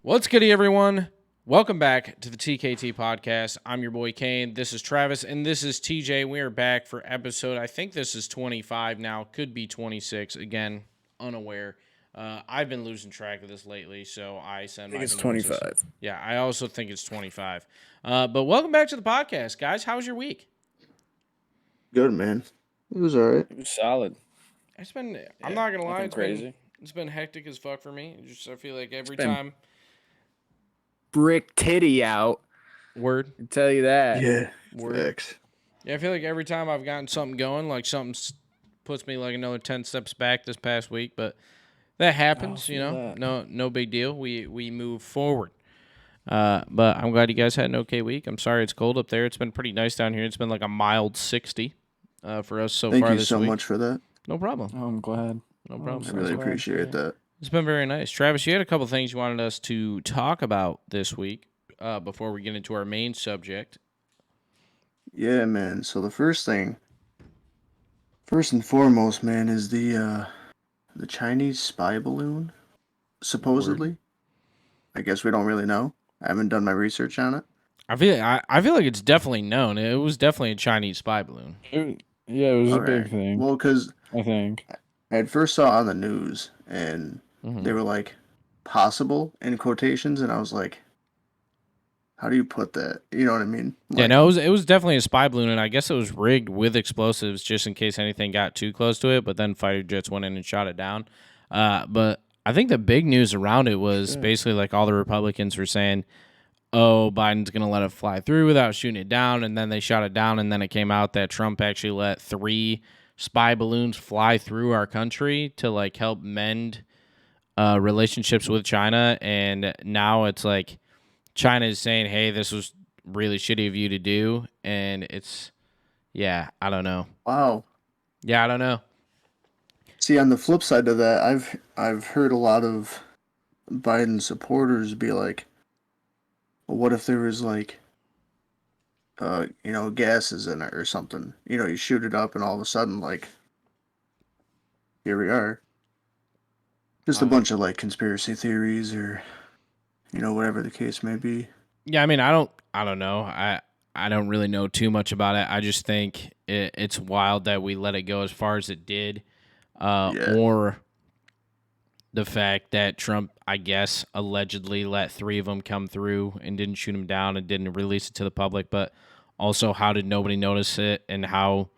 What's goody, everyone? Welcome back to the TKT podcast. I'm your boy Kane. This is Travis, and this is TJ. We are back for episode, I think this is 25 now, could be 26. Again, unaware. I've been losing track of this lately, so I send I think my it's condolences. 25. Yeah, I also think it's 25. But welcome back to the podcast, guys. How's your week? Good, man. It was all right. It was solid. It's been, I'm Yeah, not going to lie, nothing it's crazy. been it's been hectic as fuck for me. I feel like every been- time. Brick titty out. Word. I tell you that. Yeah, Word. facts. Yeah, I feel like every time I've gotten something going, like something puts me like another 10 steps back this past week, but that happens, you know. that. No big deal. We move forward. But I'm glad you guys had an okay week. I'm sorry it's cold up there. It's been pretty nice down here. It's been like a mild 60 for us so Thank far you this so week. much for that. No problem. Oh, I'm glad. No I problem. really glad. appreciate that. It's been very nice. Travis, you had a couple things you wanted us to talk about this week before we get into our main subject. Yeah, man. So the first and foremost, man, is the Chinese spy balloon. Supposedly, I guess we don't really know. I haven't done my research on it. I feel like it's definitely known. It was definitely a Chinese spy balloon. It was a Okay. big thing. Well, because I think. I had first saw it on the news, and they were like possible in quotations, and I was like, how do you put that? You know what I mean? Yeah, no, it was definitely a spy balloon, and I guess it was rigged with explosives just in case anything got too close to it. But then fighter jets went in and shot it down. But I think the big news around it was basically like all the Republicans were saying, "Oh, Biden's gonna let it fly through without shooting it down," and then they shot it down, and then it came out that Trump actually let 3 spy balloons fly through our country to like help mend relationships with China, and now it's like China is saying, "Hey, this was really shitty of you to do," and it's, yeah, I don't know. Wow. Yeah, I don't know. See, on the flip side of that, I've heard a lot of Biden supporters be like, well, what if there was like, gases in it or something? You know, you shoot it up and all of a sudden, like, here we are. Just a bunch of like conspiracy theories or, whatever the case may be. Yeah, I mean, I don't know. I don't really know too much about it. I just think it's wild that we let it go as far as it did, Yeah. or the fact that Trump, I guess, allegedly let 3 of them come through and didn't shoot them down and didn't release it to the public. But also, how did nobody notice it, and how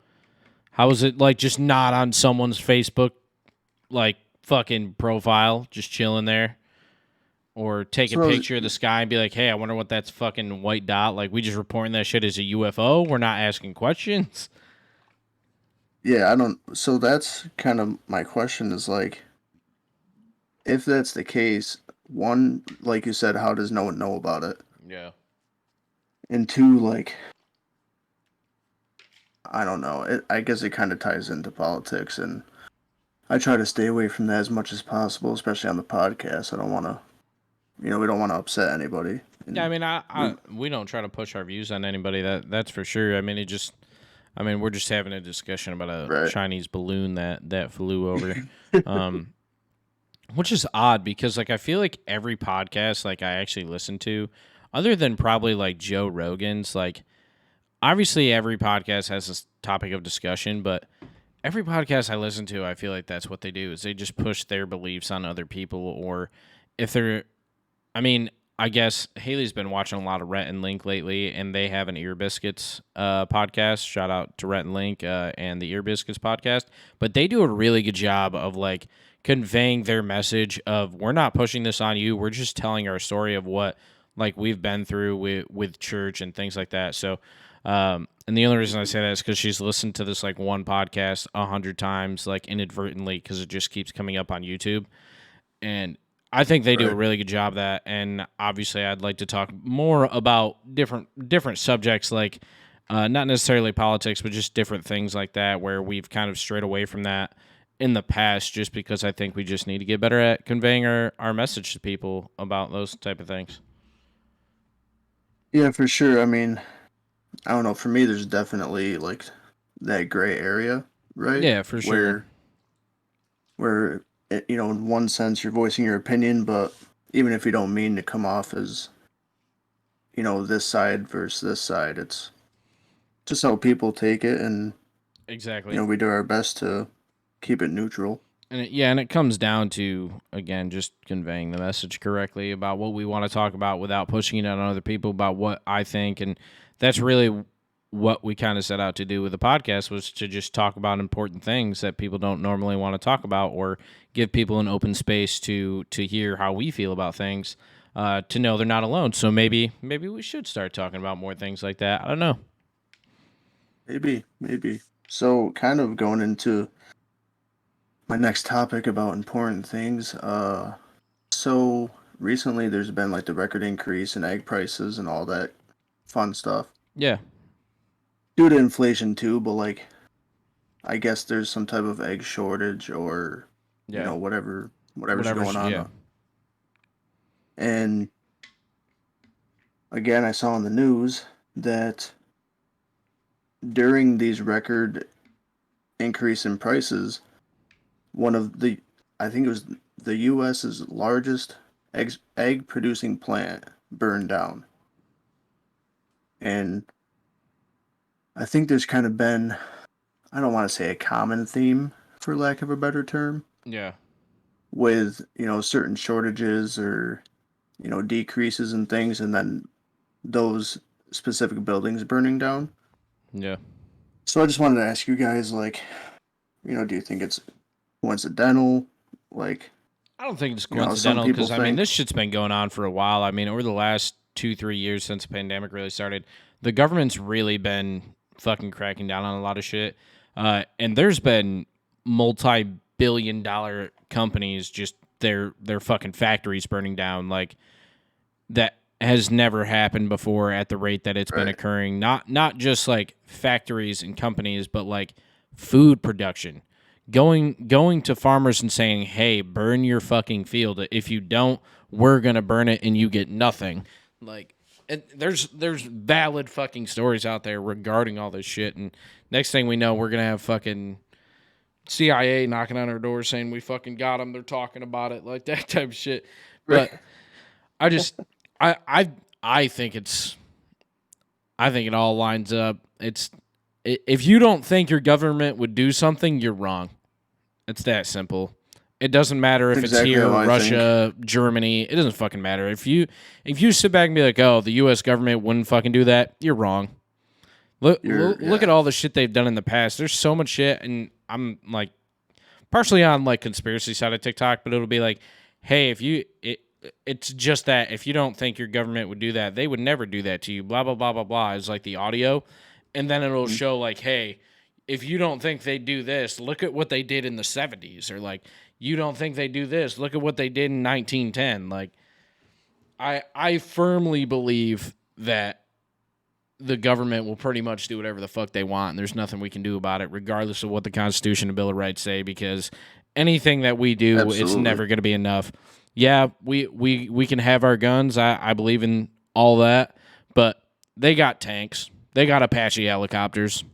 is it like just not on someone's Facebook like fucking profile, just chilling there? Or take a picture of the sky and be like, hey, I wonder what that's fucking white dot. Like, we just reporting that shit as a UFO. We're not asking questions. Yeah, I don't. So that's kind of my question is like, if that's the case, one, like you said, how does no one know about it? Yeah. And two, like, I don't know. I guess it kind of ties into politics, and I try to stay away from that as much as possible, especially on the podcast. I don't want to, we don't want to upset anybody. And Yeah, I mean, we don't try to push our views on anybody. That's for sure. I mean, we're just having a discussion about a Chinese balloon that flew over, which is odd because like I feel like every podcast like I actually listen to, other than probably like Joe Rogan's, like obviously every podcast has this topic of discussion, but every podcast I listen to, I feel like that's what they do is they just push their beliefs on other people, or if they're, I mean, I guess Haley's been watching a lot of Rhett and Link lately, and they have an Ear Biscuits podcast. Shout out to Rhett and Link and the Ear Biscuits podcast. But they do a really good job of like conveying their message of we're not pushing this on you. We're just telling our story of what like we've been through with church and things like that. So, and the only reason I say that is because she's listened to this like one podcast 100 times, like inadvertently, because it just keeps coming up on YouTube. And I think they do a really good job of that, and obviously I'd like to talk more about different subjects, like not necessarily politics, but just different things like that, where we've kind of strayed away from that in the past, just because I think we just need to get better at conveying our message to people about those type of things. Yeah, for sure. I mean, I don't know. For me, there's definitely like that gray area, right? Yeah, for sure. Where in one sense you're voicing your opinion, but even if you don't mean to come off as, this side versus this side, it's just how people take it, and Exactly. we do our best to keep it neutral. And it comes down to, again, just conveying the message correctly about what we want to talk about without pushing it on other people about what I think. And that's really what we kind of set out to do with the podcast, was to just talk about important things that people don't normally want to talk about, or give people an open space to hear how we feel about things, to know they're not alone. So maybe we should start talking about more things like that. I don't know. Maybe. So kind of going into my next topic about important things. So recently there's been like the record increase in egg prices and all that fun stuff. Yeah. Due to inflation too, but like I guess there's some type of egg shortage, or whatever's going on. Yeah. And again, I saw in the news that during these record increase in prices, I think it was the U.S.'s largest egg producing plant burned down. And I think there's kind of been, I don't want to say a common theme, for lack of a better term. Yeah. With, certain shortages or, decreases in things, and then those specific buildings burning down. Yeah. So I just wanted to ask you guys, like, do you think it's coincidental? Like, I don't think it's some coincidental, people because, I mean, think- this shit's been going on for a while. I mean, over the last 2-3 years since the pandemic really started, the government's really been fucking cracking down on a lot of shit. And there's been multi-billion-dollar companies, just their fucking factories burning down. Like, that has never happened before at the rate that it's been Right. occurring. Not just like factories and companies, but like food production. Going to farmers and saying, "Hey, burn your fucking field. If you don't, we're gonna burn it, and you get nothing." Like, there's valid fucking stories out there regarding all this shit. And next thing we know, we're gonna have fucking CIA knocking on our door saying we fucking got them. They're talking about it, like that type of shit. But I just, I think it all lines up. If you don't think your government would do something, you're wrong. It's that simple. It doesn't matter if Exactly it's here, how I Russia, Germany. It doesn't fucking matter. If you sit back and be like, "Oh, the U.S. government wouldn't fucking do that," you're wrong. Look at all the shit they've done in the past. There's so much shit, and I'm like partially on like conspiracy side of TikTok, but it'll be like, "Hey, it's just that if you don't think your government would do that, they would never do that to you." Blah blah blah blah blah. Is like the audio, and then it'll show like, "Hey, if you don't think they do this, look at what they did in the 70s," or like, "You don't think they do this, look at what they did in 1910." Like, I firmly believe that the government will pretty much do whatever the fuck they want, and there's nothing we can do about it, regardless of what the Constitution and Bill of Rights say, because anything that we do, it's Absolutely. never going to be enough. Yeah, we can have our guns. I believe in all that, but they got tanks. They got Apache helicopters.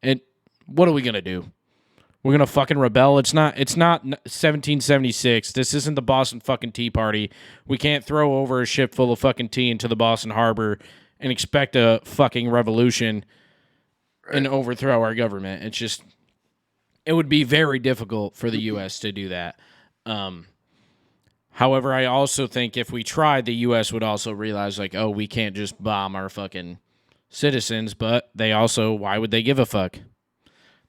And what are we going to do? We're going to fucking rebel? It's not 1776. This isn't the Boston fucking Tea Party. We can't throw over a ship full of fucking tea into the Boston Harbor and expect a fucking revolution and overthrow our government. It's just, it would be very difficult for the U.S. to do that. However, I also think if we tried, the U.S. would also realize, like, oh, we can't just bomb our fucking citizens, but they also, why would they give a fuck?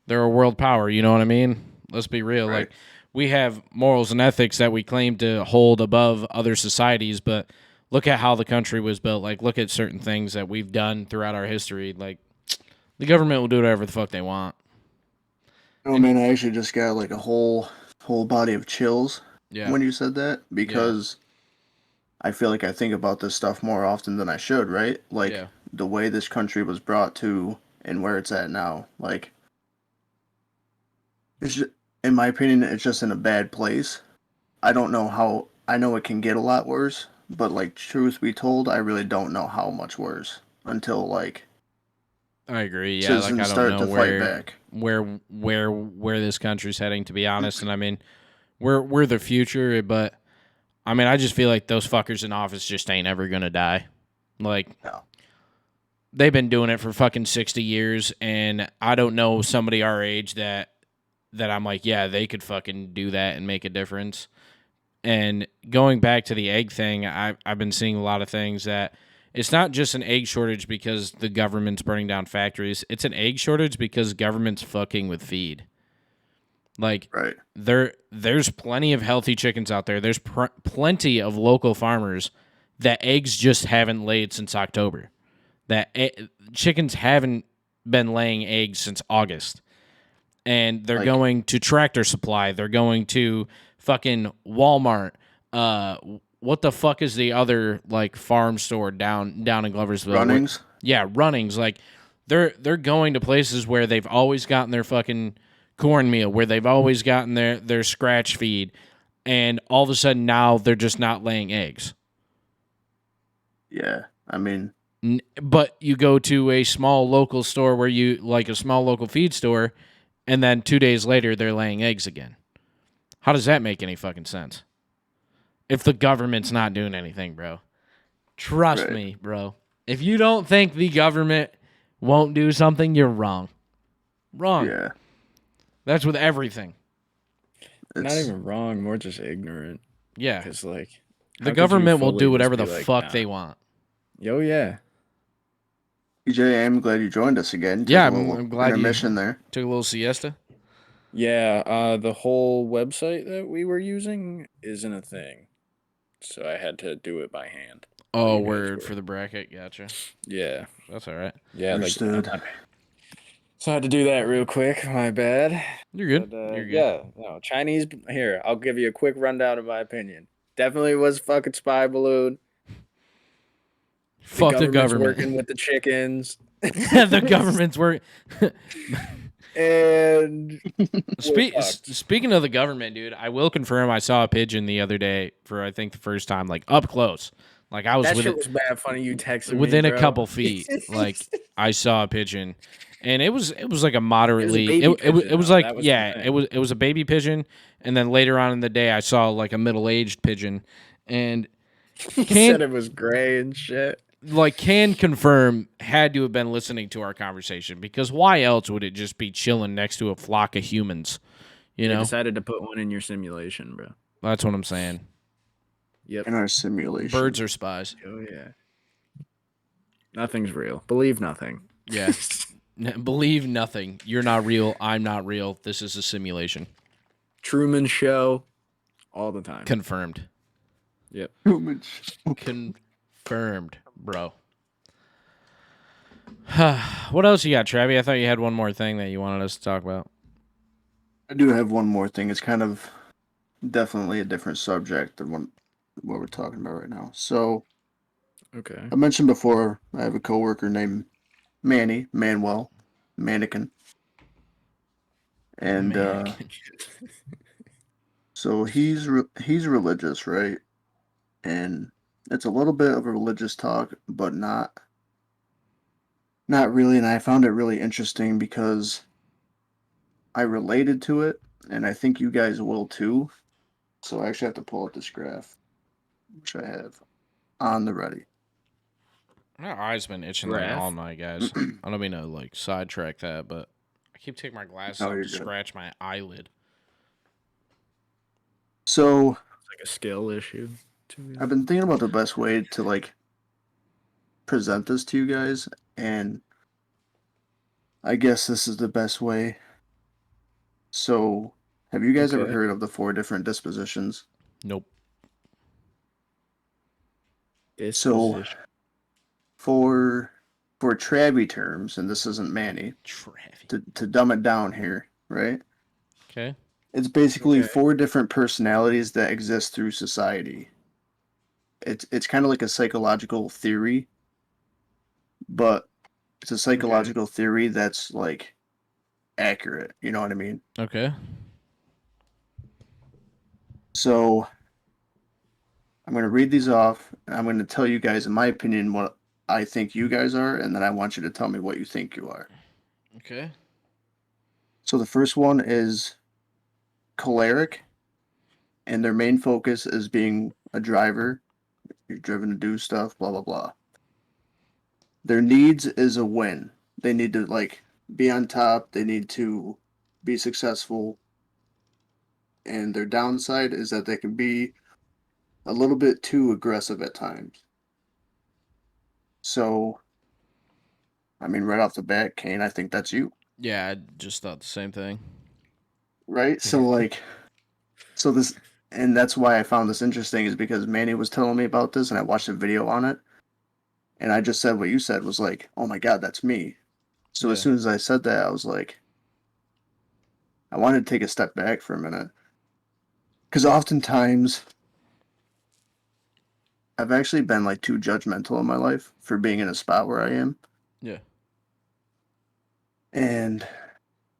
They're a world power, you know what I mean? Let's be real. Right. Like, we have morals and ethics that we claim to hold above other societies, but look at how the country was built. Like, look at certain things that we've done throughout our history. Like, the government will do whatever the fuck they want. Oh man, I actually just got like a whole body of chills when you said that, because I feel like I think about this stuff more often than I should, right? Like, the way this country was brought to and where it's at now. Like, it's just, in my opinion, it's just in a bad place. I don't know how. I know it can get a lot worse, but like, truth be told, I really don't know how much worse until like I agree. Yeah, like, citizens I don't start know to fight back. where this country's heading, to be honest. And I mean, we're the future, but I mean, I just feel like those fuckers in office just ain't ever gonna die. Like, No. they've been doing it for fucking 60 years, and I don't know somebody our age that I'm like, yeah, they could fucking do that and make a difference. And going back to the egg thing, I've been seeing a lot of things that it's not just an egg shortage because the government's burning down factories. It's an egg shortage because government's fucking with feed. Like, Right. there's plenty of healthy chickens out there. There's plenty of local farmers that eggs just haven't laid since October. Chickens haven't been laying eggs since August. And they're Like- going to Tractor Supply. They're going to fucking Walmart. What the fuck is the other like farm store down in Gloversville? Runnings. Yeah, Runnings. Like they're going to places where they've always gotten their fucking cornmeal, where they've always gotten their scratch feed, and all of a sudden now they're just not laying eggs. Yeah, I mean, But you go to a small local store where you like a small local feed store, and then 2 days later they're laying eggs again. How does that make any fucking sense? If the government's not doing anything, bro. Trust me, bro. If you don't think the government won't do something, you're wrong. Wrong. yeah. That's with everything. Not even wrong, more just ignorant. Yeah. Because, like, The government will do whatever the fuck they want. Yo, yeah. EJ, I'm glad you joined us again. Yeah, Took a little I'm glad you intermission there. took a little siesta. Yeah, the whole website that we were using isn't a thing. So I had to do it by hand. Oh, You guys word were- for the bracket. Gotcha. Yeah. That's all right. Yeah, Understood. So I had to do that real quick. My bad. You're good. But, You're good. Yeah, no, Chinese. Here, I'll give you a quick rundown of my opinion. Definitely was fucking spy balloon. Fuck the Government's government. working with the chickens. The government's work. And Speaking of the government, dude, I will confirm I saw a pigeon the other day for I think the first time, like up close. Like I was that within, shit was bad funny. You texted me, within a bro. couple feet. Like I saw a pigeon, and it was like a moderately. baby It was pigeon, like that was the yeah, thing. it was a baby pigeon, and then later on in the day I saw like a middle aged pigeon, and He said it was gray and shit. like can confirm had to have been listening to our conversation because why else would it just be chilling next to a flock of humans? You They know, decided to put one in your simulation, bro. that's what I'm saying. Yep. In our simulation. Birds are spies. Oh yeah. Nothing's real. Believe nothing. Yeah. Believe nothing. You're not real. I'm not real. This is a simulation. Truman Show, all the time. Confirmed. Yep. Confirmed, bro. What else you got, Travi? I thought you had one more thing that you wanted us to talk about. I do have one more thing. It's kind of definitely a different subject than what we're talking about right now. So Okay. I mentioned before I have a coworker named Manuel, Mannequin. And so he's religious, right? And it's a little bit of a religious talk, but not really. And I found it really interesting because I related to it, and I think you guys will too. So I actually have to pull up this graph, which I have on the ready. My eyes been itching like Graph? all night, guys. I don't mean to like sidetrack that, but I keep taking my glasses No, off you're to good. scratch my eyelid. So It's like a skill issue. I've been thinking about the best way to like present this to you guys, and I guess this is the best way. So, have you guys ever Okay. heard of the 4 different dispositions? Nope. So, for Travi terms, and this isn't Manny, Travi. to dumb it down here, right? Okay. It's basically Okay. 4 different personalities that exist through society. It's kind of like a psychological theory, but it's a psychological theory that's like accurate. You know what I mean? Okay. So I'm going to read these off. And I'm going to tell you guys, in my opinion, what I think you guys are, and then I want you to tell me what you think you are. Okay. So the first one is choleric. and their main focus is being a driver. You're driven to do stuff, blah blah blah. Their needs is a win. They need to like be on top. They need to be successful. And their downside is that they can be a little bit too aggressive at times. So, I mean, right off the bat, Kane, I think that's you, Yeah, I just thought the same thing. right? So, like, so this, and that's why I found this interesting is because Manny was telling me about this and I watched a video on it. And I just said what you said was like, oh my God, that's me. So, as Yeah. soon as I said that, I was like, I wanted to take a step back for a minute. Because oftentimes, I've actually been like too judgmental in my life for being in a spot where I am. Yeah. And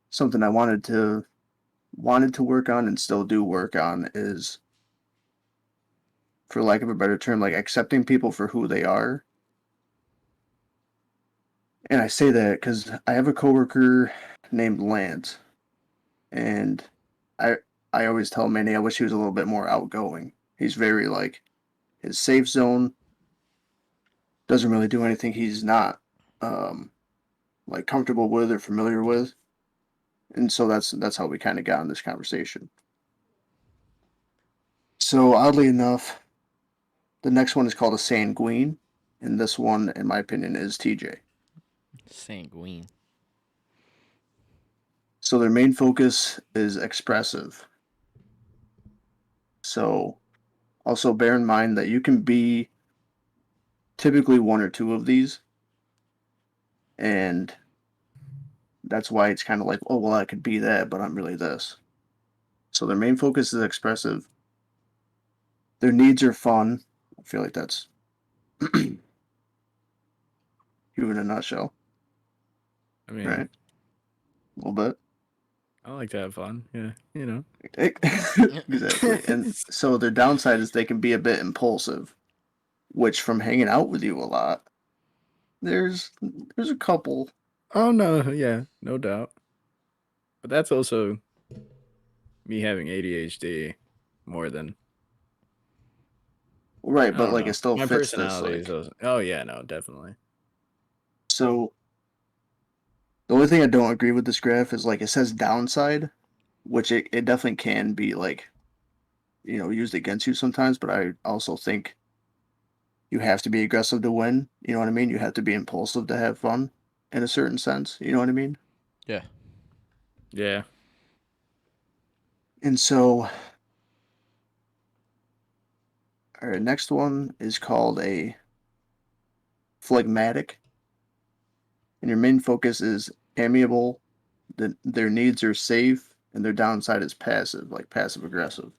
something I wanted to work on and still do work on is, for lack of a better term, like accepting people for who they are. And I say that because I have a coworker named Lance, and I I always tell Manny I wish he was a little bit more outgoing. He's very like his safe zone, doesn't really do anything he's not um like comfortable with or familiar with. And so that's how we kind of got in this conversation. So oddly enough, the next one is called a sanguine, and this one, in my opinion, is TJ. Sanguine. So their main focus is expressive. So also bear in mind that you can be typically one or two of these, and that's why it's kind of like, oh well, I could be that, but I'm really this. So their main focus is expressive. Their needs are fun. I feel like that's you in a nutshell, I mean, right? A little bit. I like to have fun. Yeah, you know. Exactly. And so their downside is they can be a bit impulsive, which from hanging out with you a lot, there's a couple. Oh no, yeah, no doubt. But that's also me having ADHD more than Right, I but don't like it know. still My fits this personality is like also, oh yeah, no, definitely. so the only thing I don't agree with this graph is like it says downside, which it definitely can be like, used against you sometimes, but I also think you have to be aggressive to win. You know what I mean? You have to be impulsive to have fun in a certain sense. You know what I mean? Yeah. Yeah. And so our next one is called a phlegmatic, and your main focus is amiable. Their needs are safe, and their downside is passive, like passive aggressive.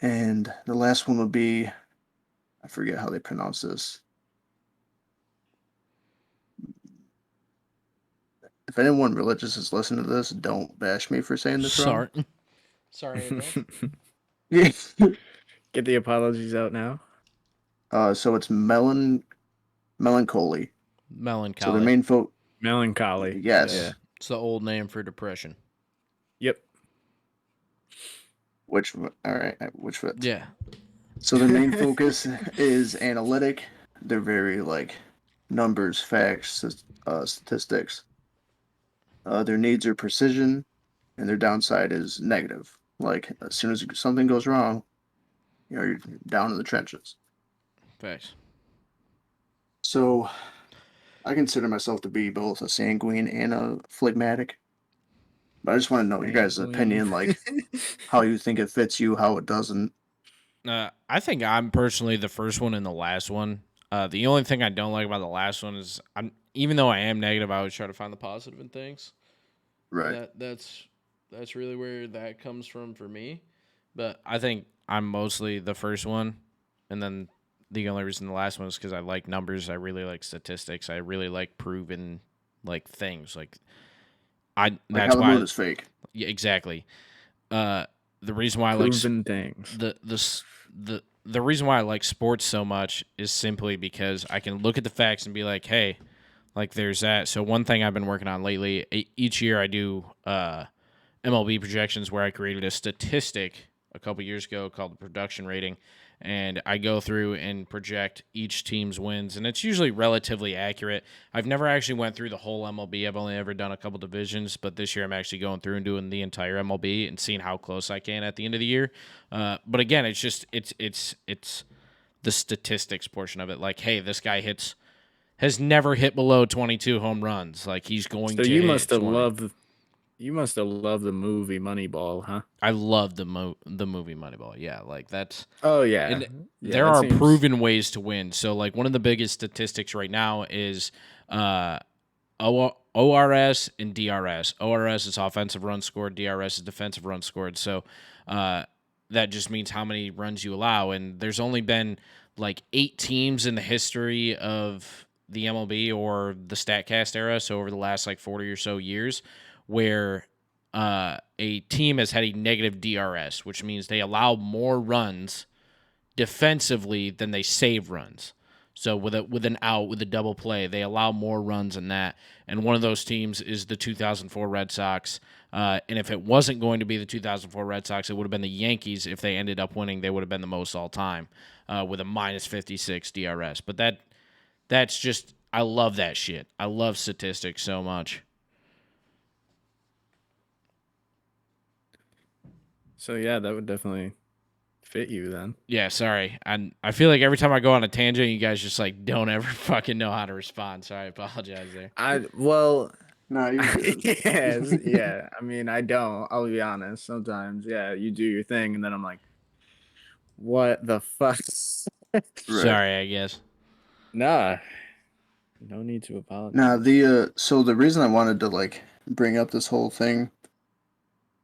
And the last one would be, I forget how they pronounce this. If anyone religious is listening to this, don't bash me for saying this wrong. Sorry. Sorry again. Yeah. Get the apologies out now. So it's melancholy. So their Melancholy. main Melancholy. yes, Yeah. It's the old name for depression. Yep. which all right, which fits. Yeah. So their main focus is analytic. They're very like numbers, facts, statistics. Their needs are precision, and their downside is negative. Like as soon as something goes wrong, you're down in the trenches. Facts. So I consider myself to be both a sanguine and a phlegmatic. But I just want to know your guys' Sanguine. opinion, like how you think it fits you, how it doesn't. I think I'm personally the first one and the last one. The only thing I don't like about the last one is even though I am negative, I always try to find the positive in things. Right. That's really where that comes from for me. But I think I'm mostly the first one, and then the only reason the last one is because I like numbers. I really like statistics. I really like proven like things. Like That's how the moon why. is fake. Yeah, exactly. The reason why I like Proven things. the reason why I like sports so much is simply because I can look at the facts and be like, hey, like there's that. So one thing I've been working on lately, each year I do MLB projections where I created a statistic a couple years ago called the production rating, and I go through and project each team's wins, and it's usually relatively accurate. I've never actually went through the whole MLB. I've only ever done a couple divisions, but this year I'm actually going through and doing the entire MLB and seeing how close I can at the end of the year. But again, it's just it's the statistics portion of it. Like, hey, this guy has never hit below 22 home runs. Like, he's going So to you hit must have 20. loved the movie Moneyball, huh? I love the movie Moneyball. Yeah, like that's Oh yeah. and Yeah, there that are seems proven ways to win. So like one of the biggest statistics right now is ORS and DRS. ORS is offensive runs scored. DRS is defensive runs scored. So that just means how many runs you allow. And there's only been like 8 teams in the history of the MLB or the StatCast era, so over the last like 40 or so years, where a team has had a negative DRS, which means they allow more runs defensively than they save runs. So with an out, with a double play, they allow more runs than that. And one of those teams is the 2004 Red Sox. And if it wasn't going to be the 2004 Red Sox, it would have been the Yankees. If they ended up winning, they would have been the most all time with a minus 56 DRS. But that's just, I love that shit. I love statistics so much. So yeah, that would definitely fit you then. Yeah, sorry. I feel like every time I go on a tangent, you guys just like don't ever fucking know how to respond. So I apologize there. No, you're good. Yes, yeah. I mean, I don't. I'll be honest. Sometimes, yeah, you do your thing, and then I'm like, what the fuck? Right. Sorry, I guess. Nah, no need to apologize. Now so the reason I wanted to like bring up this whole thing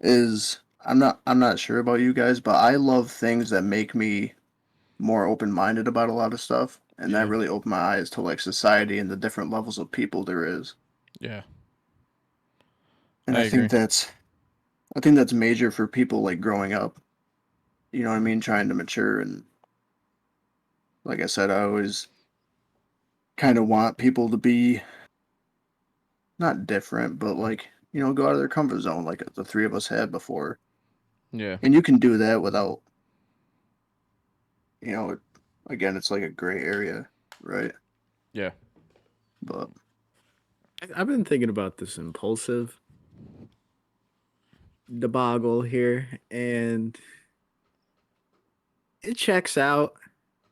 is I'm not sure about you guys, but I love things that make me more open-minded about a lot of stuff, and Yeah. that really opened my eyes to like society and the different levels of people there is. Yeah. And I I think agree. that's major for people like growing up. You know what I mean? Trying to mature, and like I said, I always kind of want people to be not different, but like, go out of their comfort zone like the three of us had before. Yeah. And you can do that without, you know, again, it's like a gray area, right? Yeah. But I've been thinking about this impulsive debacle here, and it checks out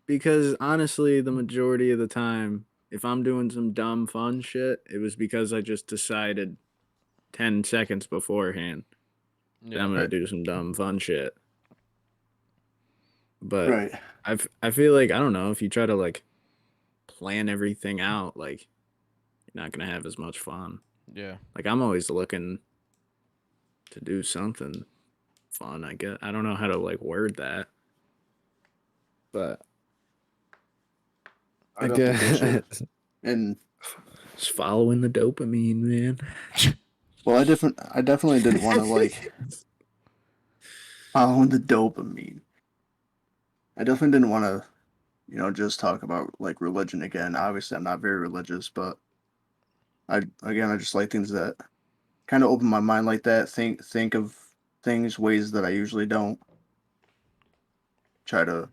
because honestly, the majority of the time, if I'm doing some dumb fun shit, it was because I just decided 10 seconds beforehand that I'm Yeah. gonna do some dumb fun shit. But right. I feel like I don't know if you try to like plan everything out, like you're not gonna have as much fun. Yeah. Like I'm always looking to do something fun. I guess I don't know how to like word that, but I definitely get you. guess And just following the dopamine, man. well, I definitely didn't want to like follow the dopamine. I definitely didn't want to, just talk about like religion again. Obviously, I'm not very religious, but I just like things that kind of open my mind like that. Think of things ways that I usually don't. Try to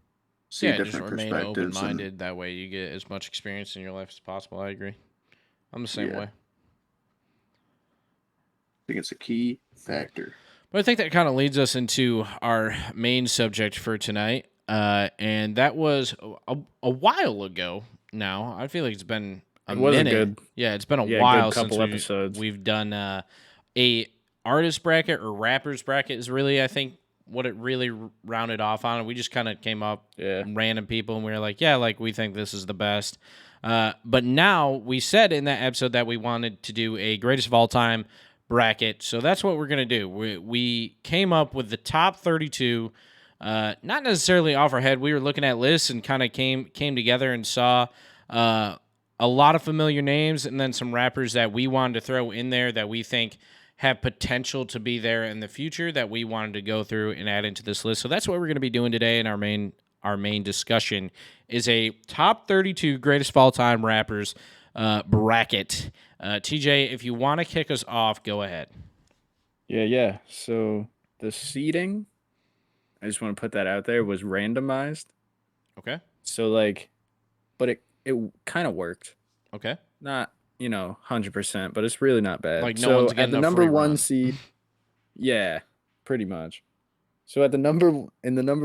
see Yeah, and just different remain open perspectives, and minded. That way you get as much experience in your life as possible. I agree. I'm the same yeah, I way. think it's a key factor. But I think that kind of leads us into our main subject for tonight. And that was a while ago now. I feel like it's been a It was a minute. good, Yeah, it's been a yeah, while good since couple episodes. we've done a artist bracket or rappers bracket is really, I think, what it really rounded off on. We just kind of came up Yeah. random people and we were like, yeah, like we think this is the best. But now we said in that episode that we wanted to do a greatest of all time bracket. So that's what we're going to do. We came up with the top 32, not necessarily off our head. We were looking at lists and kind of came together and saw a lot of familiar names and then some rappers that we wanted to throw in there that we think have potential to be there in the future that we wanted to go through and add into this list. So that's what we're going to be doing today in our main discussion is a top 32 greatest of all time rappers bracket. TJ, if you want to kick us off, go ahead. Yeah. So the seating, I just want to put that out there, was randomized. Okay. So like, but it kind of worked. Okay. Not 100%, but it's really not bad. Like no So one's at getting the a number free one run. seed, yeah, pretty much. So at the number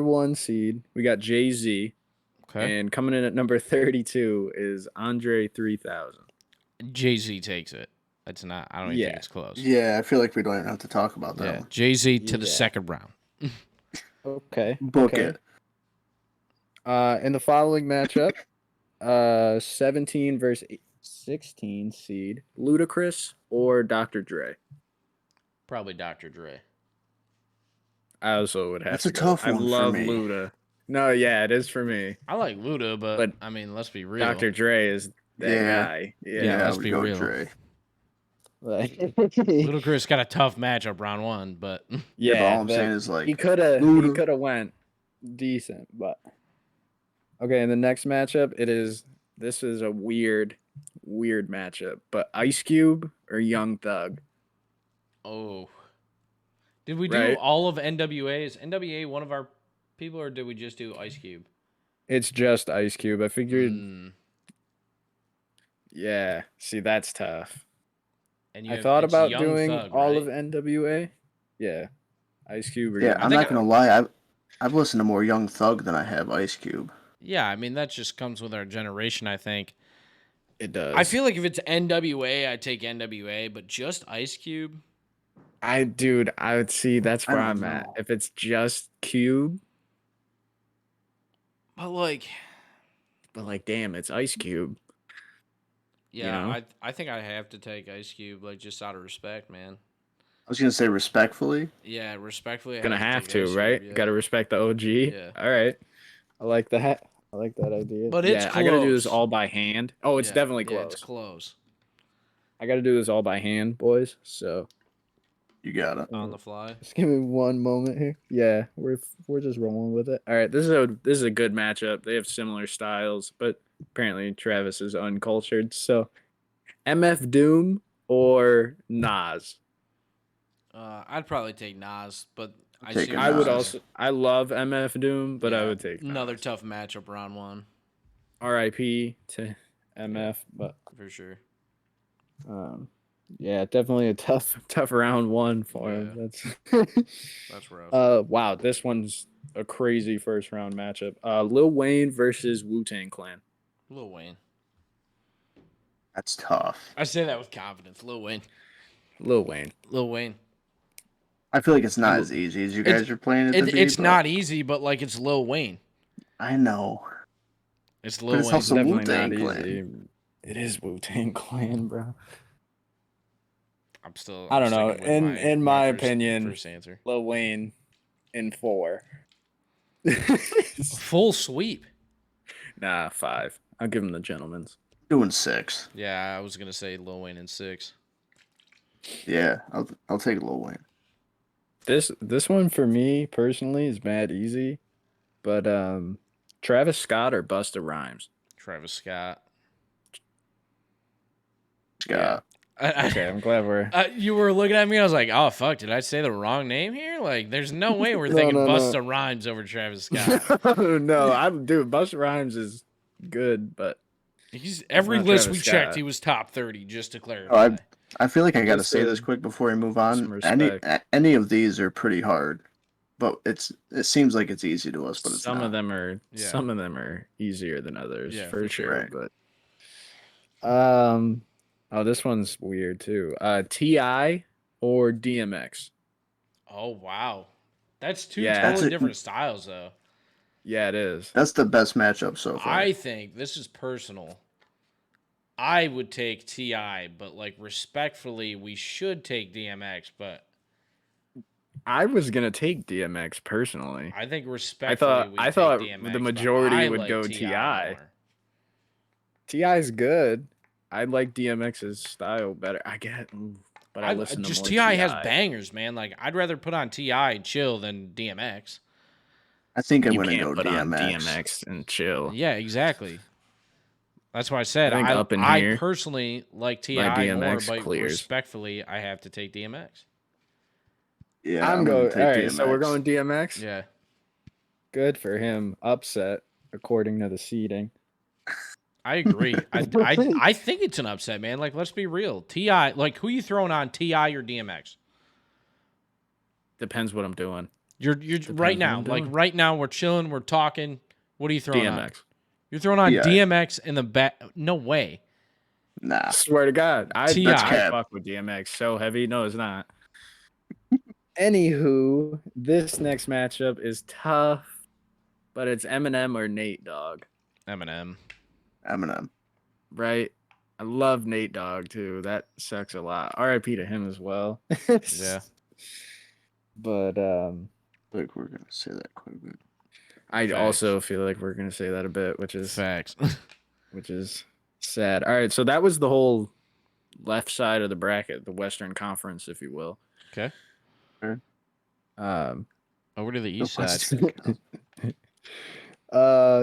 one seed, we got Jay-Z, Okay. and coming in at number 32 is Andre 3000. Jay-Z takes it. It's not. I don't even think Yeah, it's close. Yeah, I feel like we don't even have to talk about that Yeah. one. Jay-Z to the Yeah. second round. Okay. Book Okay. it. In the following matchup, 17 versus 16 seed, Ludacris or Dr. Dre. Probably Dr. Dre. I also would have That's to a go. tough I one for love me. Luda. No, yeah, it is for me. I like Luda, but But I mean, let's be real. Dr. Dre is that Yeah. guy. Yeah, Yeah. let's I would be go real. Dre. Like, Ludacris got a tough matchup round one, but Yeah, but all yeah, I'm saying is like he could have Luda. went decent, but okay. In the next matchup, this is a weird matchup. But Ice Cube or Young Thug, oh. Did we do right? all of NWA? Is NWA one of our people, or did we just do Ice Cube? It's just Ice Cube. I figured. Mm. Yeah. See, that's tough. And you I have thought it's about Young doing Thug, all right? of NWA. Yeah. Ice Cube or Yeah, Young I I'm think not gonna lie. I've listened to more Young Thug than I have Ice Cube. yeah, I mean that just comes with our generation, I think. It does. I feel like if it's NWA, I take NWA, but just Ice Cube. I would see that's I where don't I'm at. know. If it's just Cube, But like, but like damn, it's Ice Cube. yeah, I think I have to take Ice Cube, like just out of respect, man. I was gonna say respectfully. Yeah, respectfully, I Gonna have to have take to, Ice Cube. right? Yeah, Gotta respect the OG. yeah, All right. I like that. I like that idea. but it's Yeah, I gotta do this close. all by hand. Oh, it's definitely Yeah, it's close. close I gotta do this all by hand, boys. So You got it. on the fly. just give me one moment here. Yeah, we're just rolling with it. All right, this is a good matchup. They have similar styles, but apparently Travis is uncultured. So MF Doom or Nas? I'd probably take Nas, but I Take see a what I you're would Nas. saying. also. I love MF Doom, but I Yeah, would take another Nas. tough matchup round one R.I.P. to MF, but for sure. um, yeah, definitely a tough round one for him. That's rough. Wow, this one's a crazy first round matchup. Lil Wayne versus Wu-Tang Clan. Lil Wayne. That's tough. I say that with confidence. Lil Wayne. Lil Wayne. Lil Wayne. I feel like it's not as easy as you guys are playing it to be. It's but not easy, but like it's Lil Wayne. I know, It's but Lil it's Wayne. It's also Wu definitely Tang not Clan. easy. It is Wu-Tang Clan, bro. I'm I don't know. sticking with In my first, opinion, first answer. Lil Wayne in 4. Full sweep. Nah, 5. I'll give him the gentleman's. Doing 6. Yeah, I was gonna say Lil Wayne in 6. Yeah, I'll take Lil Wayne. This one for me personally is mad easy, but Travis Scott or Busta Rhymes. Travis Scott. Scott. Okay, I'm glad we're. You were looking at me. I was like, "Oh fuck! Did I say the wrong name here? Like, there's no way we're No, thinking no. Busta Rhymes over Travis Scott. No, dude. Busta Rhymes is good, but He's every not list Travis we checked, Scott. he was top 30. Just to Oh, clarify. I feel like I gotta Just say to- this quick before we move some on. respect. Any of these are pretty hard, but it seems like it's easy to us, but it's some not. of them are Yeah. some of them are easier than others, Yeah, for for sure. sure. But oh, this one's weird too. Ti or DMX? Oh wow, that's two Yeah. totally That's different styles, though. Yeah, it is. That's the best matchup so far. I think this is personal. I would take Ti, but like respectfully, we should take DMX. But I was gonna take DMX personally. I think respectfully, we I take thought DMX, the but majority I would like go T.I. Ti. more. Ti's good. I like DMX's style better. I get, but I listen to just more Ti has T.I. bangers, man. Like I'd rather put on Ti chill than DMX. I think I'm You gonna can't go put on DMX. DMX and chill. Yeah, exactly. That's why I said I think Up in I Here, personally like Ti my more, DMX but clears. respectfully, I have to take DMX. Yeah, I'm gonna going. take All right, DMX. so we're going DMX. Yeah. Good for him. Upset according to the seeding. I agree. I think it's an upset, man. Like, let's be real. T.I., like, who you throwing on, T.I. or DMX? Depends what I'm doing. You're Depends right what now. I'm Like, doing. right now, we're chilling, we're talking. What are you throwing on? DMX. You're throwing on T.I. DMX in the back. No way. Nah, Swear to God, that's T.I. I cap. fuck with DMX so heavy. No, it's not. Anywho, this next matchup is tough, but it's Eminem or Nate Dogg, Eminem. Eminem. right? I love Nate Dogg too. That sucks a lot. R.I.P. to him as well. Yeah. But Like we're gonna say that quite a bit. I Facts. also feel like we're gonna say that a bit, which is Facts. sad. All right, so that was the whole left side of the bracket, the Western Conference, if you will. Okay. Um, Over to the east The side. Western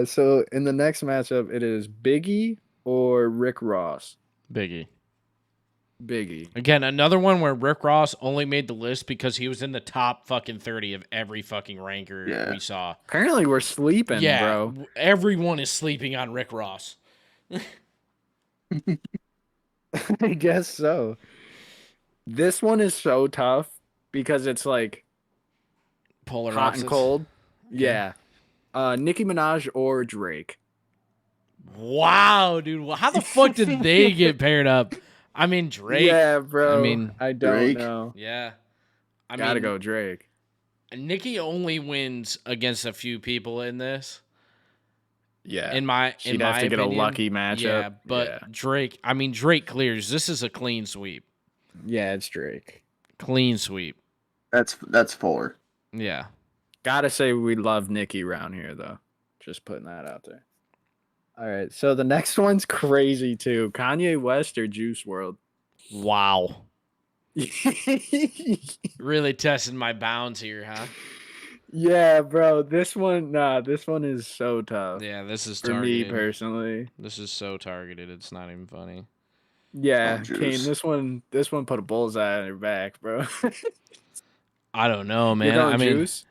so in the next matchup, it is Biggie or Rick Ross. Biggie. Biggie. Again, another one where Rick Ross only made the list because he was in the top fucking 30 of every fucking ranker Yeah. we saw. Apparently, we're sleeping, Yeah, bro. everyone is sleeping on Rick Ross. I guess so. This one is so tough because it's like Polar hot opposites. and cold. Okay. Yeah. Nicki Minaj or Drake. Wow, dude. How the fuck did they get paired up? I mean, Drake. Yeah, bro. I mean, I don't Drake? know. yeah. I Gotta mean, go Drake. Nicki only wins against a few people in this. Yeah. In my She'd in have my to get a opinion. lucky matchup. Yeah, but Yeah. Drake. I mean, Drake clears. This is a clean sweep. Yeah, it's Drake. Clean sweep. That's 4. Yeah. Gotta say we love Nicki around here though. Just putting that out there. All right, so the next one's crazy too. Kanye West or Juice World? Wow. Really testing my bounds here, huh? Yeah, bro. This one is so tough Yeah, this is for me targeted. personally. This is so targeted. It's not even funny. Yeah, Oh, Kane. Juice. This one put a bullseye on your back, bro. I don't know, You're man. going I mean, Juice?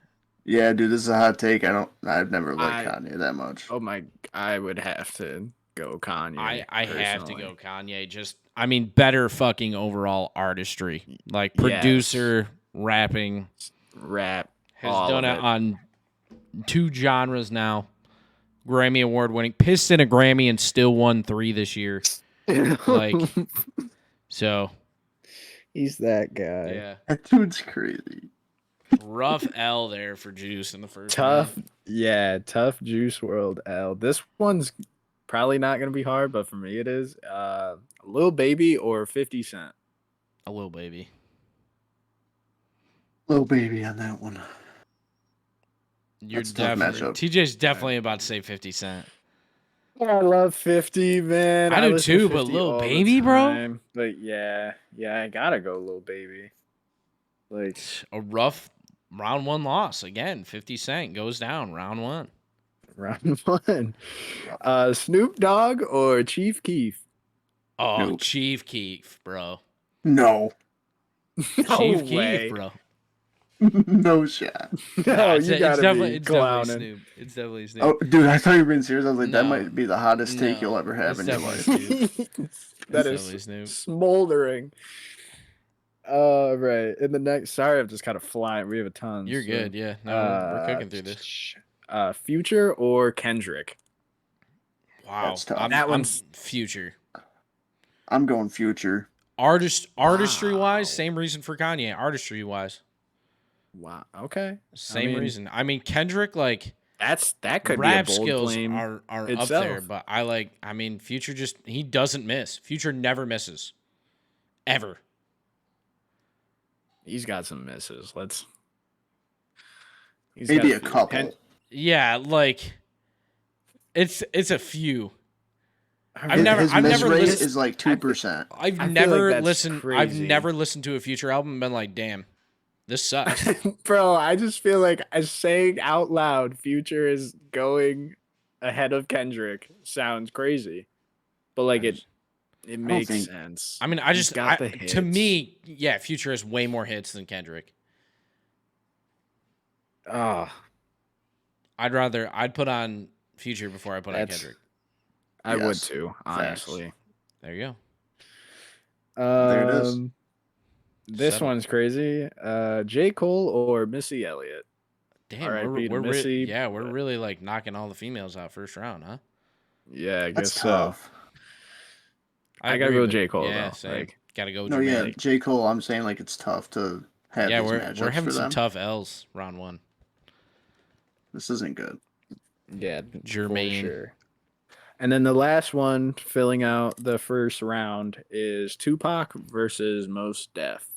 Yeah, dude, this is a hot take. I've never liked I- Kanye that much. Oh my! I would have to go Kanye. I have to personally. go Kanye. Just, I mean, better fucking overall artistry. Like producer, rapping. Rap. Has all done of it on 2 genres now. Grammy Award winning. Pissed in a Grammy and still won 3 this year. Like, so. He's that guy. Yeah. That dude's crazy. Rough L there for Juice in the first Tough. round. Yeah, tough Juice World L. This one's probably not gonna be hard, but for me it is. Lil Baby or 50 Cent. A little baby. Little baby on that one. You're That's a tough definitely matchup. TJ's definitely about to say 50 Cent. I love 50, man. I do listen to too, but 50 Lil all the Baby, bro? time. But yeah, I gotta go Lil Baby. Like A rough round 1 loss. Again, 50 Cent goes down round 1. round one. Snoop Dogg or Chief Keef? Oh, Nope. Chief Keef, bro. No. Chief way. Keef, bro. No shot. No, it's you gotta definitely, be it's definitely clowning. Snoop. It's definitely Snoop. Oh, dude, I thought you were being serious. I was like, that No. might be the hottest take No, you'll ever have it's in your definitely life. Snoop. That It's is definitely Snoop. smoldering. Right. In the next, sorry, I'm just kind of flying. We have a ton. You're so, good, yeah. No, we're cooking through this. Future or Kendrick? Wow. That's tough. I'm Future. I'm going Future. Artistry Wow. wise, same reason for Kanye. Artistry wise, Wow. Okay. same mean, reason. I mean, Kendrick, like, That could rap be a bold skills claim. are up itself. there, but I mean, Future just, he doesn't miss. Future never misses. Ever. He's got some misses. He's Maybe got a few. couple. Yeah, like, it's a few. I've His never miss rate listened. is like 2%. I've I feel never like that's listened. I've crazy. never listened to a Future album and been like, damn, this sucks. Bro, I just feel like saying out loud Future is going ahead of Kendrick sounds crazy. But like it makes sense. I mean, He's got the to hits. me, yeah, Future has way more hits than Kendrick. Oh, I'd put on Future before I put on that's Kendrick. I would Yes. too, Facts. honestly. There you There it is. This Settle. one's crazy. J. Cole or Missy Elliott? go. Damn, R.I.P. to Missy. we're but really like knocking all the females out first round, huh? yeah, I That's guess so. tough. I I gotta agree, go but J. Cole yeah, though. same. Gotta go No, yeah, dramatic. J. Cole, I'm saying like it's tough to have Yeah, these we're matchups having for some them. tough L's round one. This isn't good. Yeah, for Jermaine. sure. And then the last one filling out the first round is Tupac versus Mos Def.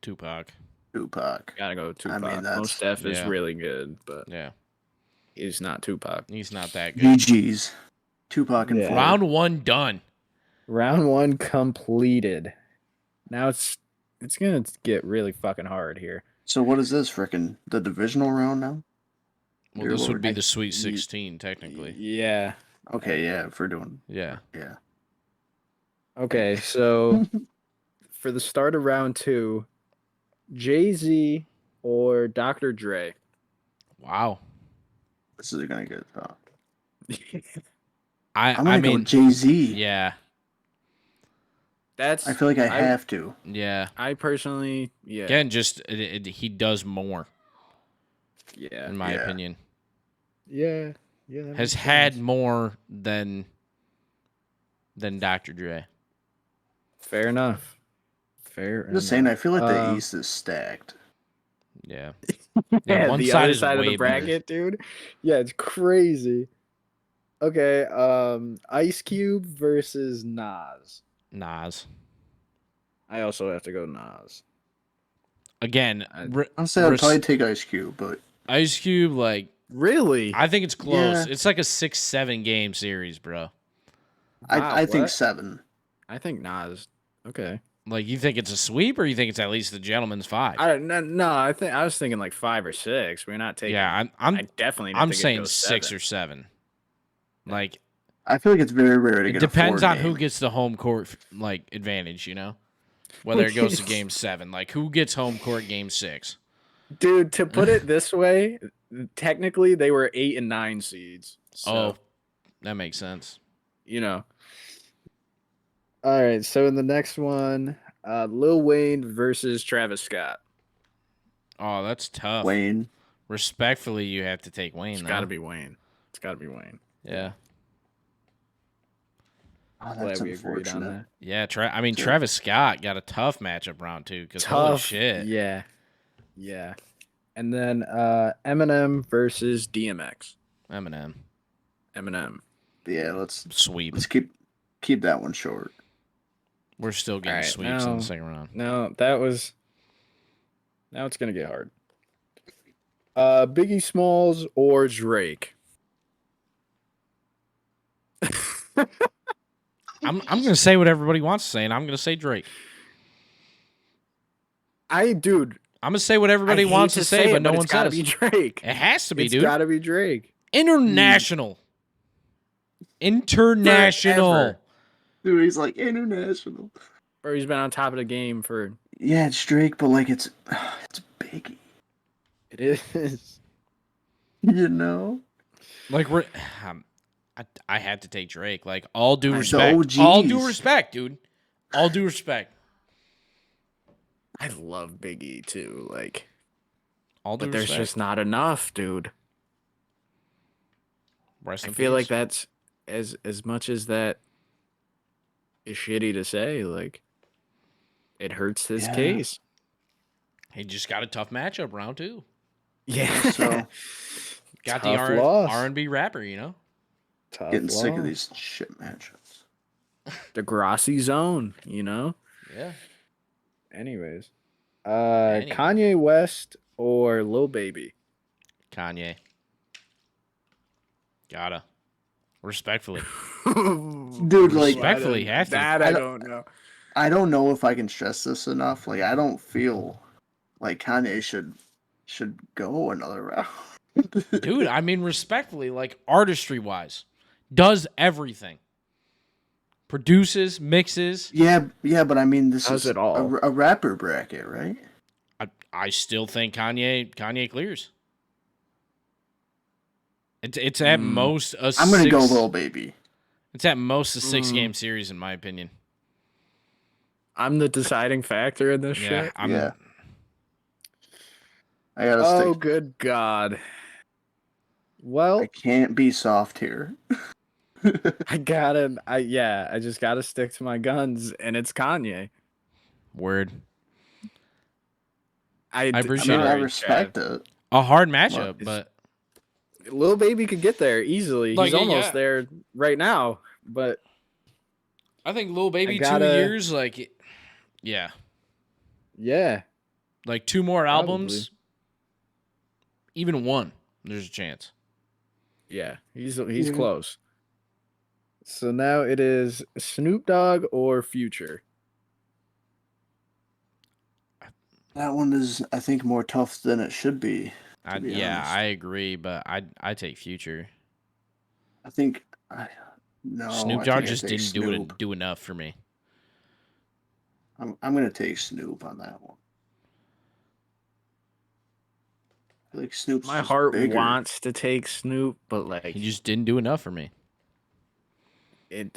Tupac. Tupac. Gotta go I mean, Tupac. Mos that's Def is Yeah. really good, but Yeah. he's not Tupac. He's not that good. GG's. Tupac and Yeah. four. Round one done. Round one completed. Now it's gonna get really fucking hard here. So what is this, frickin' the divisional round now? Well, Dear this would Lord. be the Sweet Ye- 16, technically. Yeah. Okay, yeah, if we're doing Yeah. yeah. Okay, so for the start of round two, Jay-Z or Dr. Dre? Wow. This is gonna get tough. I I'm gonna go mean, Jay-Z. yeah. That's I feel like I have to. Yeah. I personally, yeah. Again, just he does more, Yeah. in my Yeah. opinion. Yeah. Yeah. that Has makes had sense. more than Dr. Dre. Fair enough. Fair I'm just saying, I enough. feel like the East is stacked. Yeah. Yeah, one the side other is side of way the better. bracket, dude. Yeah, it's crazy. Okay, Ice Cube versus Nas. Nas. I also have to go Nas. Again, Honestly, I'd probably take Ice Cube, but Ice Cube, like, Really? I think it's close. Yeah. It's like a 6-7 game series, bro. I think what? 7. I think Nas. Okay. Like, you think it's a sweep, or you think it's at least the gentleman's 5? No. I was thinking like 5 or 6. We're not taking. Yeah, I definitely I'm think it saying goes 6 7. or 7. Like, I feel like it's very rare to it get depends a 4 on who game. gets the home court like advantage, you know? Whether it goes to game 7. Like, who gets home court game 6? Dude, to put it this way, technically they were 8 and 9 seeds. So, Oh, that makes sense. you know. All right, so in the next one, Lil Wayne versus Travis Scott. Oh, that's tough. Wayne. Respectfully, you have to take Wayne, It's though. got to be Wayne. It's got to be Wayne. Yeah. Oh, Glad that's we agreed on unfortunate. that. Yeah, Travis Scott got a tough matchup round 2 because holy Tough. shit. Yeah. Yeah. And then Eminem versus DMX. Eminem. Yeah, let's Sweep. keep that one short. We're still getting Alright, sweeps in now- the second round. No, now it's going to get hard. Biggie Smalls or Drake? I'm gonna say what everybody wants to say, and I'm gonna say Drake. Dude, I'm gonna say what everybody I hate wants to to say, but no one it's gotta says. be Drake. It has to be, It's dude. gotta be Drake. International. International. Forever. Dude, he's like international. Bro, he's been on top of the game for. Yeah, it's Drake, but like it's Biggie. It is. You know? Like I had to take Drake. Like all due The respect. OGs. All due respect, dude. All due respect. I love Biggie too, like, All due but there's respect. just not enough, dude. Rest I in feel peace. like that's as much as that is shitty to say, like, it hurts his Yeah. case. He just got a tough matchup round 2. Yeah. So Got Tough the loss. R&B rapper, you know? Tough getting sick of loss. these shit matchups. The Grassy Zone, you know. Yeah. Anyways, Anyway. Kanye West or Lil Baby? Kanye. Gotta. Respectfully. Dude, like Respectfully, have to. That I don't know. I don't know if I can stress this enough. Like I don't feel like Kanye should go another round. Dude, I mean, respectfully, like artistry-wise, does everything. Produces, mixes. Yeah, but I mean, this Does is it all. a rapper bracket, right? I still think Kanye clears. It's at most a I'm gonna go Lil Baby. It's at most a 6-game series, in my opinion. I'm the deciding factor in this shit. Yeah. I gotta stick. Good God. Well, I can't be soft here. I just gotta stick to my guns, and it's Kanye. Word. I appreciate I it. respect it. A hard matchup, but Lil Baby could get there easily. Like, He's almost there right now, but I think Lil Baby 2 years, like, yeah, like 2 more albums, even 1, there's a chance. Yeah, he's close. So now it is Snoop Dogg or Future. That one is, I think, more tough than it should be. I agree, but I take Future. I think Snoop Dogg just didn't do enough for me. I'm gonna take Snoop on that one. I feel like Snoop's My heart bigger. wants to take Snoop, but like he just didn't do enough for me.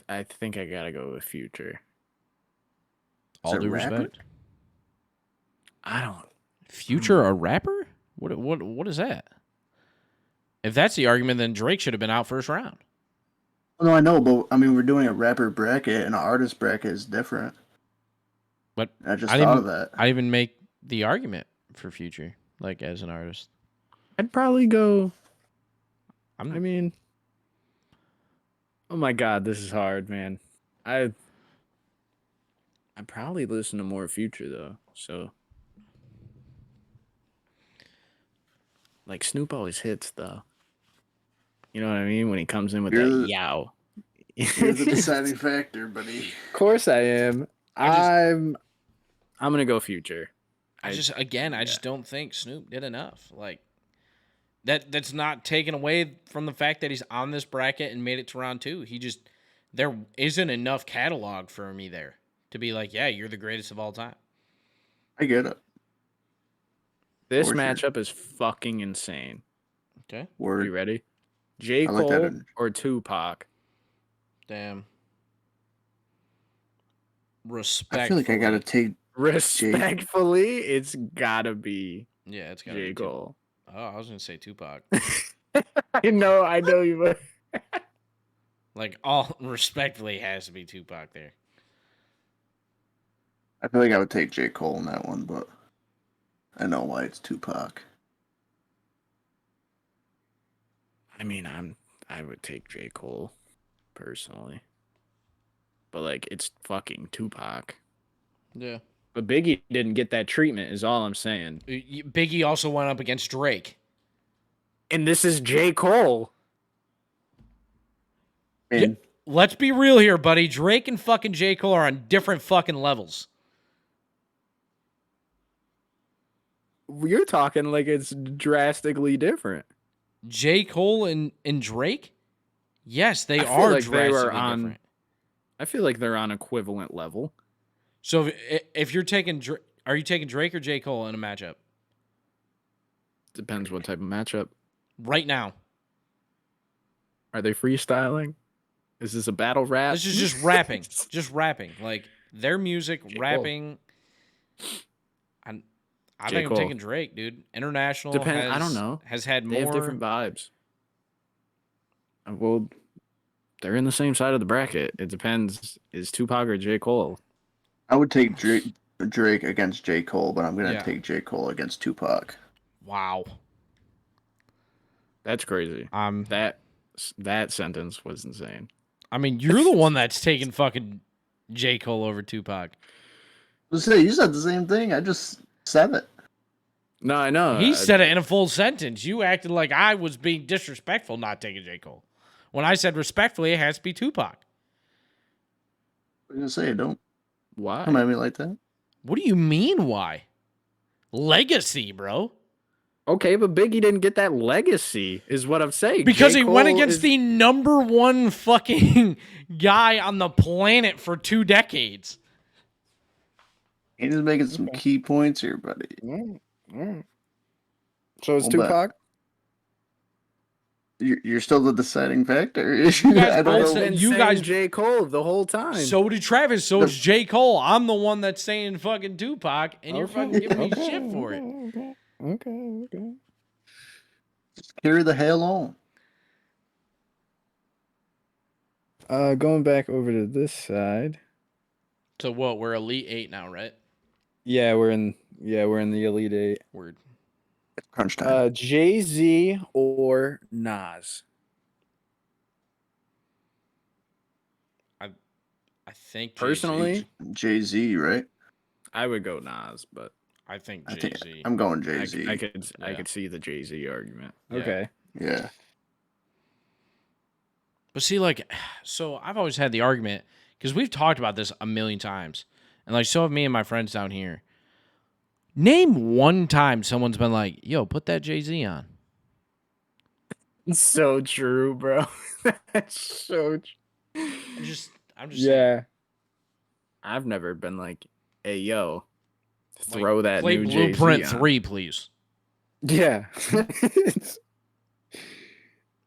I think I gotta go with Future. All due respect. I don't. Future a rapper? What is that? If that's the argument, then Drake should have been out first round. No, I know, but I mean, we're doing a rapper bracket, and an artist bracket is different. But I just thought of that. I even make the argument for Future, like as an artist. I'd probably go. I mean, oh my God, this is hard, man. I probably listen to more Future though, so. Like Snoop always hits though. You know what I mean? When he comes in with yow. You're the deciding factor, buddy. Of course I am. I'm gonna go Future. I just don't think Snoop did enough. Like that's not taken away from the fact that he's on this bracket and made it to round 2. There isn't enough catalog for me there to be like, yeah, you're the greatest of all time. I get it. This matchup is fucking insane. Okay. Word. Are you ready? J. Cole or Tupac? Damn. Respectfully. I feel like I gotta take. Respectfully, it's gotta be. Yeah, it's gotta J. be Cole. Oh, I was gonna say Tupac. I know you would. Like, all respectfully has to be Tupac there. I feel like I would take J. Cole in that one, but I know why it's Tupac. I mean, I would take J. Cole personally, but like it's fucking Tupac. Yeah. But Biggie didn't get that treatment, is all I'm saying. Biggie also went up against Drake, and this is J. Cole. Yeah, let's be real here, buddy. Drake and fucking J. Cole are on different fucking levels. You're talking like it's drastically different. J. Cole and Drake? Yes, they are like drastically different. I feel like they're on equivalent level. So if you're taking are you taking Drake or J. Cole in a matchup? Depends what type of matchup. Right now. Are they freestyling? Is this a battle rap? This is just rapping. Just rapping. Like their music, rapping. I think I'm taking Drake, dude. International I don't know. Has had more. They have different vibes. Well, they're in the same side of the bracket. It depends. Is Tupac or J. Cole? I would take Drake against J. Cole, but I'm going to take J. Cole against Tupac. Wow. That's crazy. That sentence was insane. I mean, you're the one that's taking fucking J. Cole over Tupac. You said the same thing. I just said it. No, I know. He said it in a full sentence. You acted like I was being disrespectful not taking J. Cole. When I said respectfully, it has to be Tupac. I was going to say, don't. Why? Come at me like that. What do you mean, why? Legacy, bro. Okay, but Biggie didn't get that legacy, is what I'm saying. Because he went against the number one fucking guy on the planet for 2 decades. He's just making some key points here, buddy. So it's Tupac? You're still the deciding factor. You guys I don't both I've know. said been you saying guys. J. Cole the whole time. So did Travis. So The- is J. Cole. I'm the one that's saying fucking Tupac, and you're fucking giving me shit for it. Okay. Carry the hell on. Going back over to this side. So what? We're Elite 8 now, right? Yeah, we're in the Elite Eight. Word. Crunch time. Jay-Z or Nas? I think Personally, Jay-Z, right? I would go Nas, but I think I Jay think Z. I'm going Jay-Z. I could Yeah. see the Jay-Z argument. Yeah. Okay. Yeah. But see, like, so I've always had the argument because we've talked about this a million times, and like, so have me and my friends down here. Name one time someone's been like, "Yo, put that Jay Z on." So true, bro. That's so true. I'm just saying. I've never been like, hey, yo, Like, throw that play new Blueprint Jay-Z on. 3, please. Yeah.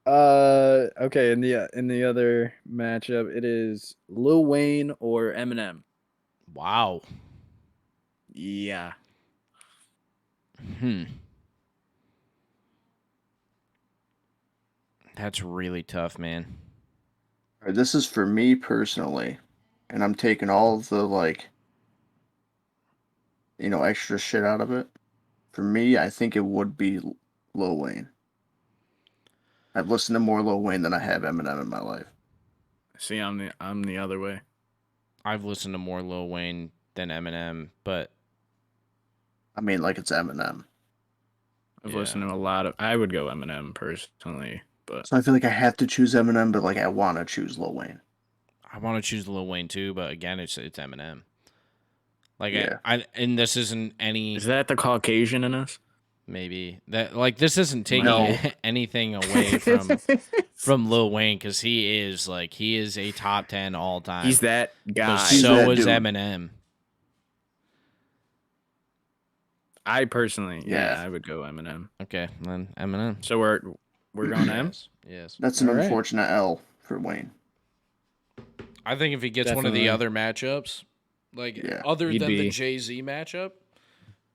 Okay, in the other matchup, it is Lil Wayne or Eminem. Wow. Yeah. That's really tough, man. All right, this is for me personally, and I'm taking all of the extra shit out of it. For me, I think it would be Lil Wayne. I've listened to more Lil Wayne than I have Eminem in my life. See, I'm the other way. I've listened to more Lil Wayne than Eminem, but I mean, like it's Eminem. I've listened to a lot of. I would go Eminem personally, but So I feel like I have to choose Eminem, but like I want to choose Lil Wayne. I want to choose Lil Wayne too. But again, it's Eminem. Like Yeah. and this isn't any. is that the Caucasian in us? Maybe that like this isn't taking No. anything away from Lil Wayne because he is a top 10 all time. He's that But guy. He's so that is dude. Eminem. I personally, Yeah. I would go Eminem. Okay, then Eminem. So we're going M. Yes. That's an All right. unfortunate L for Wayne. I think if he gets one of Definitely. the other matchups, like Yeah. other He'd than the be- Jay-Z matchup,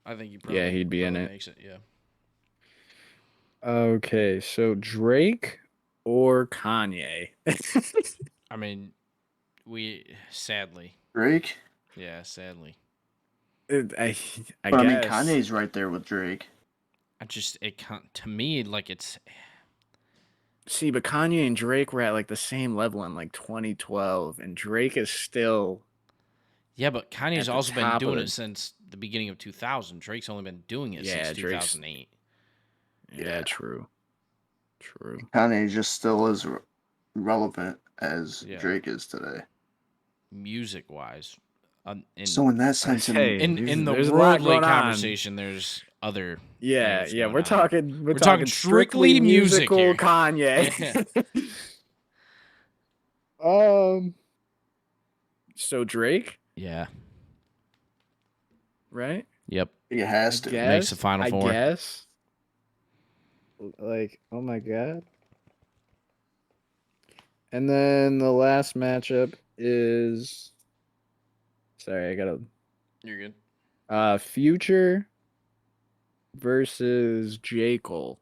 I think he probably he'd be in probably it. Makes it, yeah. Okay, so Drake or Kanye? I mean, sadly, Drake? yeah, sadly. I But guess. I mean, Kanye's right there with Drake. It can't, to me, like it's See, but Kanye and Drake were at like the same level in like 2012, and Drake is still. yeah, but Kanye's At the also been top doing of it since the beginning of 2000. Drake's only been doing it Yeah, since Drake's- 2008. Yeah, true. Kanye just still as relevant as Yeah. Drake is today. Music wise, So in that sense, Hey, in the there's a lot worldly going on. conversation, there's other. Yeah, things yeah, going we're on. talking We're talking strictly music musical here. Kanye. Yeah. So Drake, Yeah. right? Yep. it has to. Makes the Final Four. I guess. Like, oh my god. And then the last matchup is. Sorry, I gotta. You're good. Future versus J. Cole.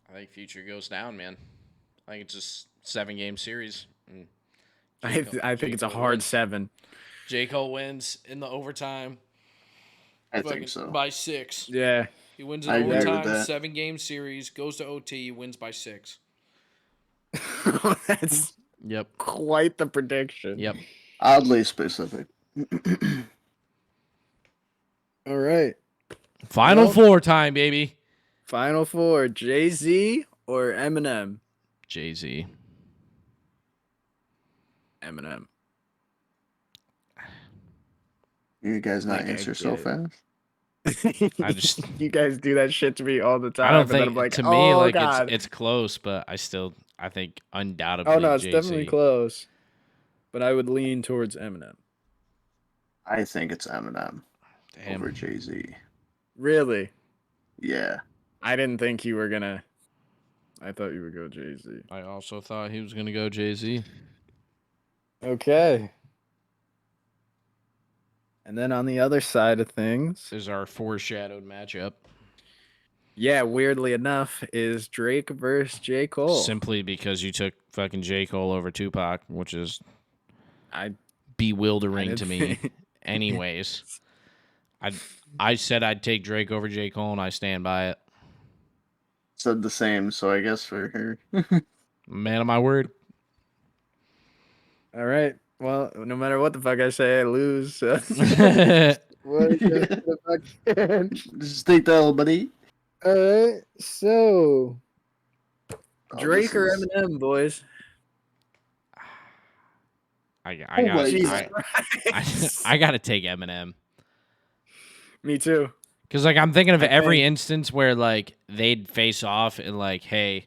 I think Future goes down, man. I think it's just 7-game series. And I think it's a hard wins. 7. J. Cole wins in the overtime. I think so. By 6. Yeah. He wins in I agree with overtime, that. 7-game series, goes to OT, wins by 6. That's Yep. quite the prediction. Yep. Oddly specific. All right. Final Well- Four time, baby. Final Four, Jay-Z or Eminem? Jay-Z. Eminem. You guys not Like, I answer get so it. fast? I just- You guys do that shit to me all the time. I don't and then think I'm like, to me oh, like God. it's close, but I think undoubtedly Oh no, it's Jay-Z. definitely close. But I would lean towards Eminem. I think it's Eminem Damn. over Jay-Z. Really? Yeah. I didn't think you were gonna. I thought you would go Jay-Z. I also thought he was gonna go Jay-Z. Okay. And then on the other side of things, This is our foreshadowed matchup. yeah, weirdly enough, is Drake versus J. Cole. Simply because you took fucking J. Cole over Tupac, which is I bewildering to me. Anyways, I said I'd take Drake over J. Cole, and I stand by it. Said the same, so I guess for her. Man of my word. All right. Well, no matter what the fuck I say, I lose. So. Just take the L, buddy. All right. So, Drake or is... Eminem, boys? I gotta take Eminem. Me too. Because like I'm thinking of every instance where like they'd face off and like, hey,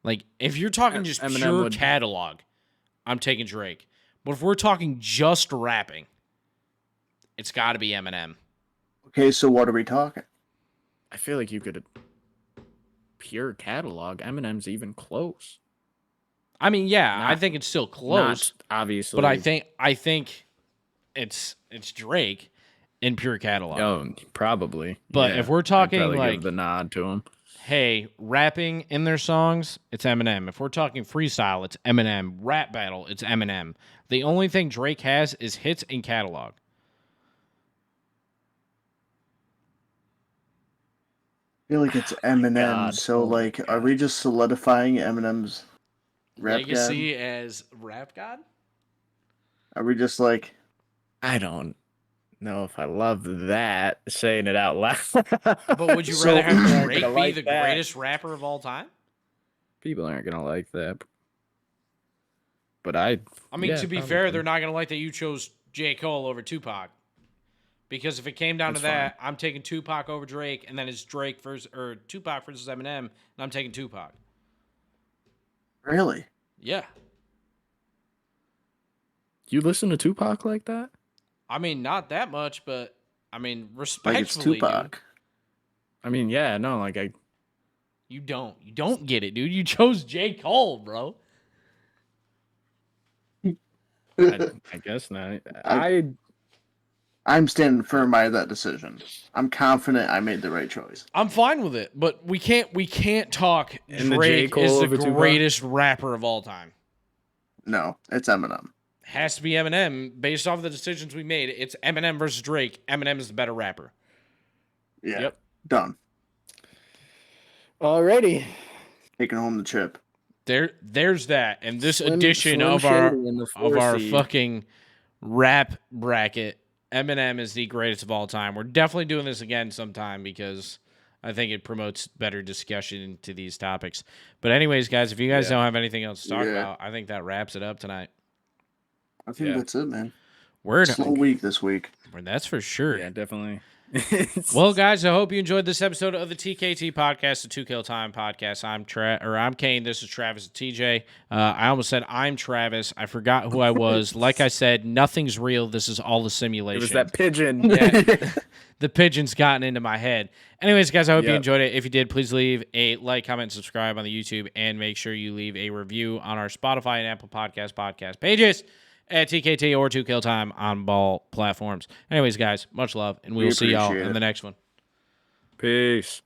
like if you're talking just Eminem pure catalog, I'm taking Drake. But if we're talking just rapping, it's got to be Eminem. Okay, so what are we talking? I feel like you could pure catalog. Eminem's even close. I mean, yeah, I think it's still close, obviously. But I think it's Drake in pure catalog. Oh, probably. But if we're talking like give the nod to him. Hey, rapping in their songs, it's Eminem. If we're talking freestyle, it's Eminem. Rap battle, it's Eminem. The only thing Drake has is hits and catalog. I feel like it's Eminem. So, like, are we just solidifying Eminem's rap legacy god? As rap god? Are we just like... I don't know if I love that, saying it out loud. But would you rather have Drake be the greatest rapper of all time? People aren't going to like that. But I mean, to be fair, they're not going to like that you chose J. Cole over Tupac. Because if it came down to that, I'm taking Tupac over Drake, and then it's Drake versus or Tupac versus Eminem, and I'm taking Tupac. Really? Yeah. You listen to Tupac like that? I mean, not that much, but I mean, respectfully, like it's Tupac. Dude. I mean, yeah, no, like You don't get it, dude. You chose J. Cole, bro. I guess not. I'm standing firm by that decision. I'm confident I made the right choice. I'm fine with it, but we can't talk Drake is the greatest rapper of all time. No, it's Eminem. Has to be Eminem based off of the decisions we made. It's Eminem versus Drake. Eminem is the better rapper. Yeah. Yep. Done. Alrighty. Taking home the chip. There's that, and this edition of our fucking rap bracket. Eminem is the greatest of all time. We're definitely doing this again sometime because I think it promotes better discussion to these topics. But anyways, guys, if you guys don't have anything else to talk about, I think that wraps it up tonight. I think that's it, man. Word. Slow week this week. That's for sure. Yeah, definitely. Well, guys, I hope you enjoyed this episode of the TKT podcast, the 2 Kill Time podcast. I'm Kane. This is Travis and TJ. I almost said I'm Travis. I forgot who I was. Like I said, nothing's real. This is all a simulation. It was that pigeon. Yeah. The pigeon's gotten into my head. Anyways, guys, I hope you enjoyed it. If you did, please leave a like, comment, subscribe on the YouTube, and make sure you leave a review on our Spotify and Apple podcast pages at TKT or 2 Kill Time on ball platforms. Anyways, guys, much love, and we will see y'all in the next one. Peace.